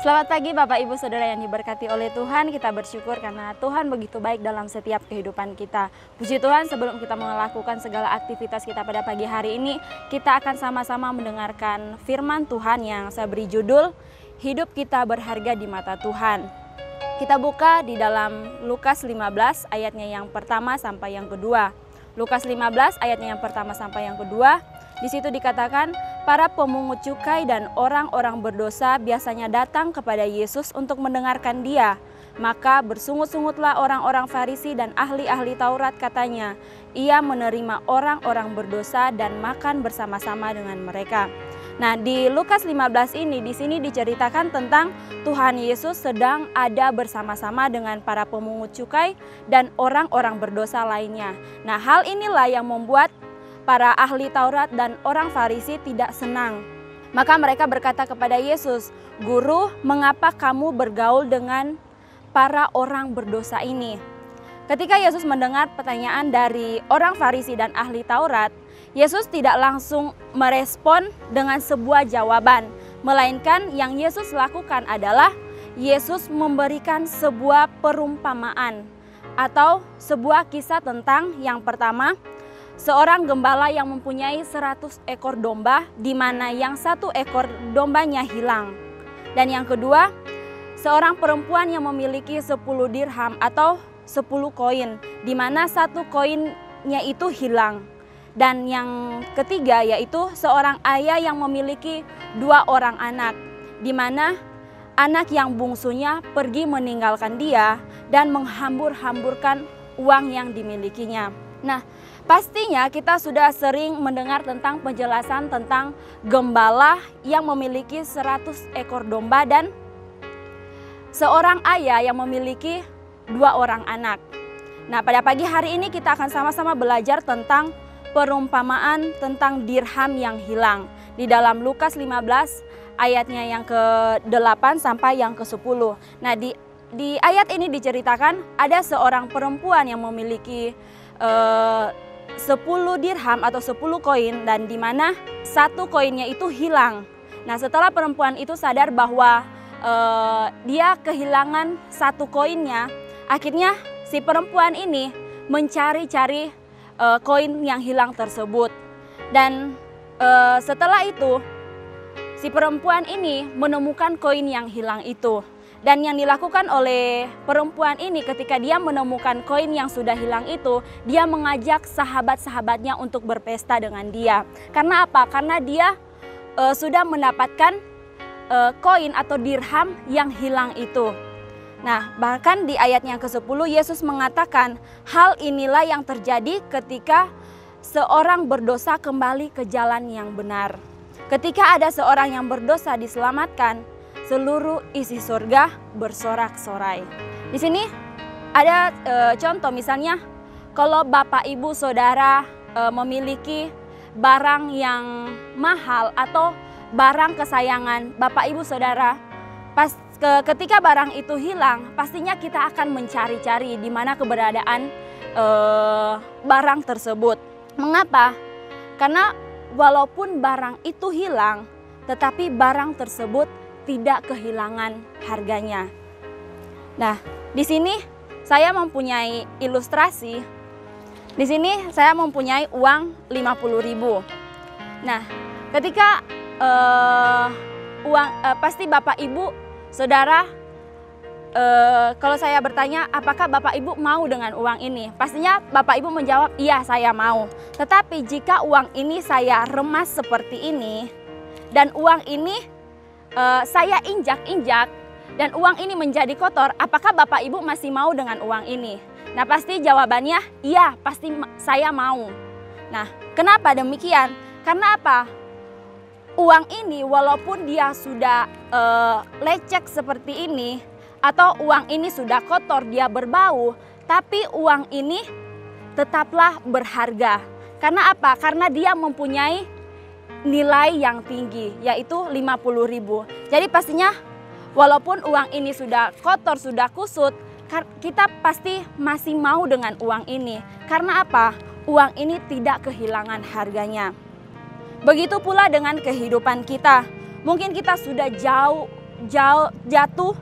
Selamat pagi Bapak Ibu Saudara yang diberkati oleh Tuhan. Kita bersyukur karena Tuhan begitu baik dalam setiap kehidupan kita. Puji Tuhan, sebelum kita melakukan segala aktivitas kita pada pagi hari ini, kita akan sama-sama mendengarkan firman Tuhan yang saya beri judul Hidup Kita Berharga di Mata Tuhan. Kita buka di dalam Lukas 15 ayatnya yang pertama sampai yang kedua. Lukas 15 ayatnya yang pertama sampai yang kedua. Di situ dikatakan, para pemungut cukai dan orang-orang berdosa biasanya datang kepada Yesus untuk mendengarkan Dia. Maka bersungut-sungutlah orang-orang Farisi dan ahli-ahli Taurat, katanya, Ia menerima orang-orang berdosa dan makan bersama-sama dengan mereka. Nah, di Lukas 15 ini, di sini diceritakan tentang Tuhan Yesus sedang ada bersama-sama dengan para pemungut cukai dan orang-orang berdosa lainnya. Nah, hal inilah yang membuat para ahli Taurat dan orang Farisi tidak senang. Maka mereka berkata kepada Yesus, "Guru, mengapa kamu bergaul dengan para orang berdosa ini?" Ketika Yesus mendengar pertanyaan dari orang Farisi dan ahli Taurat, Yesus tidak langsung merespon dengan sebuah jawaban, melainkan yang Yesus lakukan adalah Yesus memberikan sebuah perumpamaan atau sebuah kisah tentang yang pertama, seorang gembala yang mempunyai 100 ekor domba, di mana yang 1 ekor dombanya hilang. Dan yang kedua, seorang perempuan yang memiliki 10 dirham atau 10 koin, di mana 1 koinnya itu hilang. Dan yang ketiga yaitu seorang ayah yang memiliki 2 orang anak, di mana anak yang bungsunya pergi meninggalkan dia dan menghambur-hamburkan uang yang dimilikinya. Nah, pastinya kita sudah sering mendengar tentang penjelasan tentang gembala yang memiliki 100 ekor domba dan seorang ayah yang memiliki 2 orang anak. Nah, pada pagi hari ini kita akan sama-sama belajar tentang perumpamaan tentang dirham yang hilang di dalam Lukas 15 ayatnya yang ke-8 sampai yang ke-10. Nah, di ayat ini diceritakan ada seorang perempuan yang memiliki 10 dirham atau 10 koin, dan di mana 1 koinnya itu hilang. Nah, setelah perempuan itu sadar bahwa dia kehilangan 1 koinnya, akhirnya si perempuan ini mencari-cari koin yang hilang tersebut. Dan setelah itu si perempuan ini menemukan koin yang hilang itu. Dan yang dilakukan oleh perempuan ini ketika dia menemukan koin yang sudah hilang itu, dia mengajak sahabat-sahabatnya untuk berpesta dengan dia. Karena apa? Karena dia sudah mendapatkan koin atau dirham yang hilang itu. Nah, bahkan di ayat yang ke-10 Yesus mengatakan, hal inilah yang terjadi ketika seorang berdosa kembali ke jalan yang benar. Ketika ada seorang yang berdosa diselamatkan, seluruh isi surga bersorak-sorai. Di sini ada contoh, misalnya kalau Bapak Ibu Saudara memiliki barang yang mahal atau barang kesayangan Bapak Ibu Saudara, ketika barang itu hilang, pastinya kita akan mencari-cari di mana keberadaan barang tersebut. Mengapa? Karena walaupun barang itu hilang, tetapi barang tersebut tidak kehilangan harganya. Nah, di sini saya mempunyai ilustrasi. Di sini saya mempunyai uang 50.000. Nah, ketika pasti Bapak Ibu Saudara, kalau saya bertanya apakah Bapak Ibu mau dengan uang ini, pastinya Bapak Ibu menjawab iya, saya mau. Tetapi jika uang ini saya remas seperti ini dan uang ini saya injak-injak dan uang ini menjadi kotor, apakah Bapak Ibu masih mau dengan uang ini? Nah, pasti jawabannya iya, pasti saya mau. Nah, kenapa demikian? Karena apa? Uang ini walaupun dia sudah lecek seperti ini atau uang ini sudah kotor, dia berbau, tapi uang ini tetaplah berharga. Karena apa? Karena dia mempunyai nilai yang tinggi, yaitu 50.000. Jadi pastinya walaupun uang ini sudah kotor, sudah kusut, kita pasti masih mau dengan uang ini. Karena apa? Uang ini tidak kehilangan harganya. Begitu pula dengan kehidupan kita. Mungkin kita sudah jauh jatuh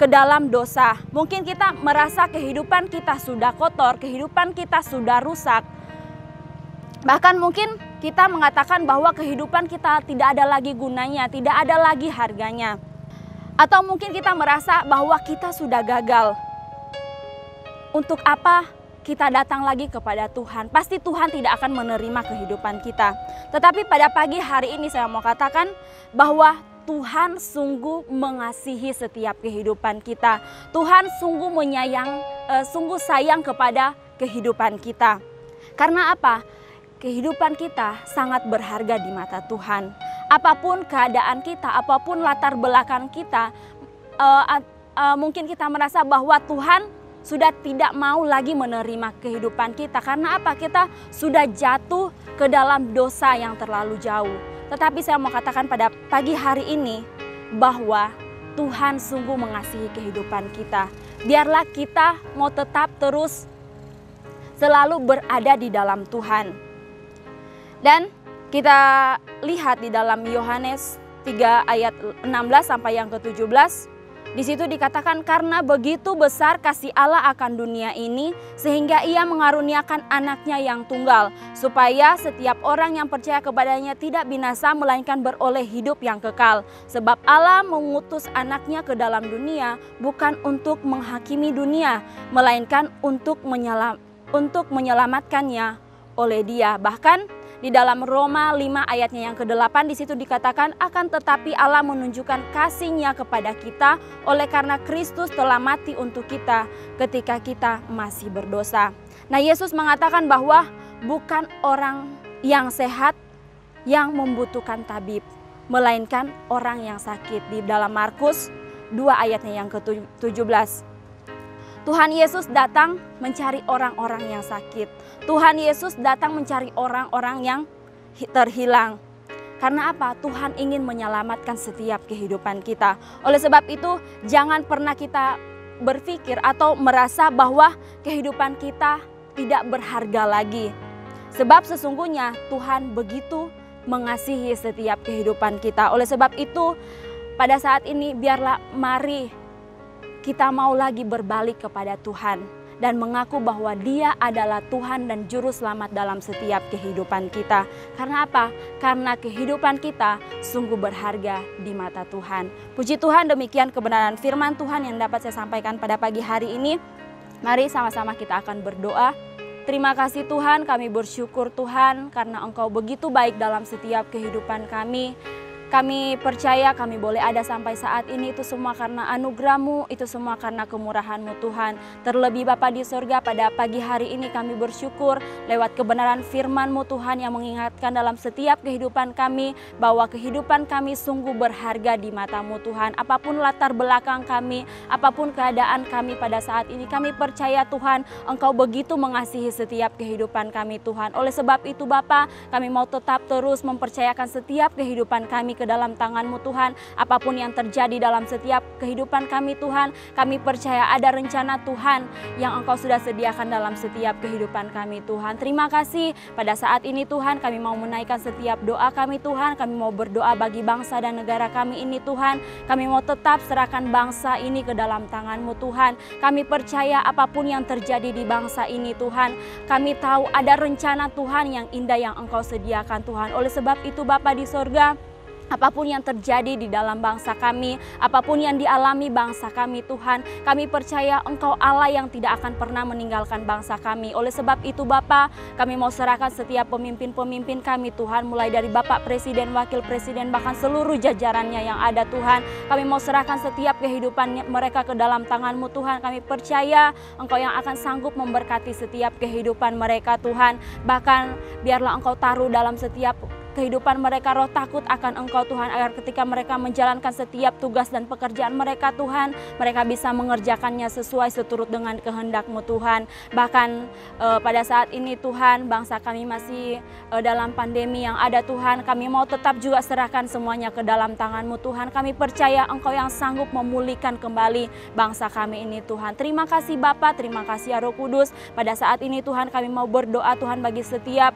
ke dalam dosa. Mungkin kita merasa kehidupan kita sudah kotor, kehidupan kita sudah rusak. Bahkan mungkin kita mengatakan bahwa kehidupan kita tidak ada lagi gunanya, tidak ada lagi harganya. Atau mungkin kita merasa bahwa kita sudah gagal. Untuk apa kita datang lagi kepada Tuhan? Pasti Tuhan tidak akan menerima kehidupan kita. Tetapi pada pagi hari ini saya mau katakan bahwa Tuhan sungguh mengasihi setiap kehidupan kita. Tuhan sungguh sungguh sayang kepada kehidupan kita. Karena apa? Kehidupan kita sangat berharga di mata Tuhan. Apapun keadaan kita, apapun latar belakang kita, mungkin kita merasa bahwa Tuhan sudah tidak mau lagi menerima kehidupan kita. Karena apa? Kita sudah jatuh ke dalam dosa yang terlalu jauh. Tetapi saya mau katakan pada pagi hari ini bahwa Tuhan sungguh mengasihi kehidupan kita. Biarlah kita mau tetap terus selalu berada di dalam Tuhan. Dan kita lihat di dalam Yohanes 3 ayat 16 sampai yang ke-17. Di situ dikatakan, karena begitu besar kasih Allah akan dunia ini sehingga ia mengaruniakan anaknya yang tunggal, supaya setiap orang yang percaya kepadanya tidak binasa melainkan beroleh hidup yang kekal. Sebab Allah mengutus anaknya ke dalam dunia bukan untuk menghakimi dunia, melainkan untuk menyelamatkannya oleh Dia. Bahkan di dalam Roma 5 ayatnya yang ke-8 di situ dikatakan, akan tetapi Allah menunjukkan kasih-Nya kepada kita oleh karena Kristus telah mati untuk kita ketika kita masih berdosa. Nah, Yesus mengatakan bahwa bukan orang yang sehat yang membutuhkan tabib, melainkan orang yang sakit. Di dalam Markus 2 ayatnya yang ke-17. Tuhan Yesus datang mencari orang-orang yang sakit. Tuhan Yesus datang mencari orang-orang yang terhilang. Karena apa? Tuhan ingin menyelamatkan setiap kehidupan kita. Oleh sebab itu, jangan pernah kita berpikir atau merasa bahwa kehidupan kita tidak berharga lagi. Sebab sesungguhnya Tuhan begitu mengasihi setiap kehidupan kita. Oleh sebab itu, pada saat ini biarlah mari kita mau lagi berbalik kepada Tuhan dan mengaku bahwa Dia adalah Tuhan dan Juru Selamat dalam setiap kehidupan kita. Karena apa? Karena kehidupan kita sungguh berharga di mata Tuhan. Puji Tuhan, demikian kebenaran firman Tuhan yang dapat saya sampaikan pada pagi hari ini. Mari sama-sama kita akan berdoa. Terima kasih Tuhan, kami bersyukur Tuhan karena Engkau begitu baik dalam setiap kehidupan kami. Kami percaya kami boleh ada sampai saat ini, itu semua karena anugerah-Mu, itu semua karena kemurahan-Mu Tuhan. Terlebih Bapa di sorga, pada pagi hari ini kami bersyukur lewat kebenaran firman-Mu Tuhan yang mengingatkan dalam setiap kehidupan kami bahwa kehidupan kami sungguh berharga di mata-Mu Tuhan. Apapun latar belakang kami, apapun keadaan kami pada saat ini, kami percaya Tuhan Engkau begitu mengasihi setiap kehidupan kami Tuhan. Oleh sebab itu Bapa, kami mau tetap terus mempercayakan setiap kehidupan kami ke dalam tangan-Mu Tuhan. Apapun yang terjadi dalam setiap kehidupan kami Tuhan, kami percaya ada rencana Tuhan yang Engkau sudah sediakan dalam setiap kehidupan kami Tuhan. Terima kasih pada saat ini Tuhan, kami mau menaikkan setiap doa kami Tuhan. Kami mau berdoa bagi bangsa dan negara kami ini Tuhan. Kami mau tetap serahkan bangsa ini ke dalam tangan-Mu Tuhan. Kami percaya apapun yang terjadi di bangsa ini Tuhan, kami tahu ada rencana Tuhan yang indah yang Engkau sediakan Tuhan. Oleh sebab itu Bapa di sorga, apapun yang terjadi di dalam bangsa kami, apapun yang dialami bangsa kami Tuhan, kami percaya Engkau Allah yang tidak akan pernah meninggalkan bangsa kami. Oleh sebab itu Bapa, kami mau serahkan setiap pemimpin-pemimpin kami Tuhan, mulai dari Bapak Presiden, Wakil Presiden, bahkan seluruh jajarannya yang ada Tuhan. Kami mau serahkan setiap kehidupan mereka ke dalam tangan-Mu Tuhan. Kami percaya Engkau yang akan sanggup memberkati setiap kehidupan mereka Tuhan. Bahkan biarlah Engkau taruh dalam setiap kehidupan mereka roh takut akan Engkau Tuhan, agar ketika mereka menjalankan setiap tugas dan pekerjaan mereka Tuhan, mereka bisa mengerjakannya sesuai seturut dengan kehendak-Mu Tuhan. Bahkan pada saat ini Tuhan, bangsa kami masih dalam pandemi yang ada Tuhan, kami mau tetap juga serahkan semuanya ke dalam tangan-Mu Tuhan. Kami percaya Engkau yang sanggup memulihkan kembali bangsa kami ini Tuhan. Terima kasih Bapa, terima kasih ya Roh Kudus. Pada saat ini Tuhan, kami mau berdoa Tuhan bagi setiap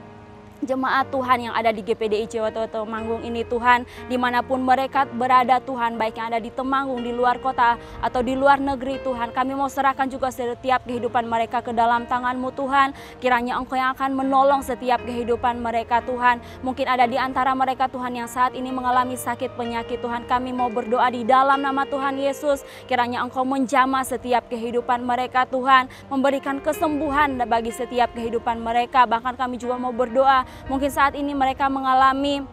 jemaat Tuhan yang ada di GPDI Ciwoto Temanggung ini Tuhan, dimanapun mereka berada Tuhan, baik yang ada di Temanggung, di luar kota atau di luar negeri Tuhan, kami mau serahkan juga setiap kehidupan mereka ke dalam tangan-Mu Tuhan. Kiranya Engkau yang akan menolong setiap kehidupan mereka Tuhan. Mungkin ada di antara mereka Tuhan yang saat ini mengalami sakit penyakit Tuhan, kami mau berdoa di dalam nama Tuhan Yesus, kiranya Engkau menjamah setiap kehidupan mereka Tuhan, memberikan kesembuhan bagi setiap kehidupan mereka. Bahkan kami juga mau berdoa, mungkin saat ini mereka mengalami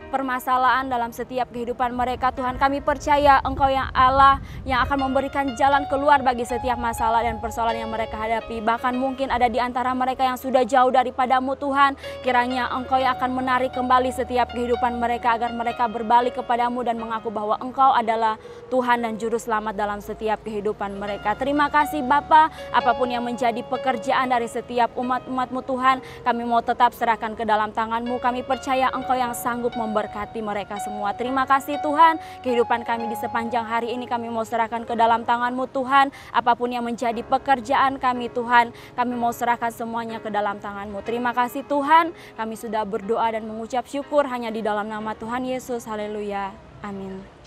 permasalahan dalam setiap kehidupan mereka Tuhan, kami percaya Engkau yang Allah yang akan memberikan jalan keluar bagi setiap masalah dan persoalan yang mereka hadapi. Bahkan mungkin ada di antara mereka yang sudah jauh daripada-Mu Tuhan, kiranya Engkau yang akan menarik kembali setiap kehidupan mereka agar mereka berbalik kepada-Mu dan mengaku bahwa Engkau adalah Tuhan dan Juru Selamat dalam setiap kehidupan mereka. Terima kasih Bapa, apapun yang menjadi pekerjaan dari setiap umat-umat-Mu Tuhan, kami mau tetap serahkan ke dalam tangan-Mu. Kami percaya Engkau yang sanggup memberkati mereka semua. Terima kasih Tuhan, kehidupan kami di sepanjang hari ini kami mau serahkan ke dalam tangan-Mu Tuhan. Apapun yang menjadi pekerjaan kami Tuhan, kami mau serahkan semuanya ke dalam tangan-Mu. Terima kasih Tuhan, kami sudah berdoa dan mengucap syukur hanya di dalam nama Tuhan Yesus. Haleluya. Amin.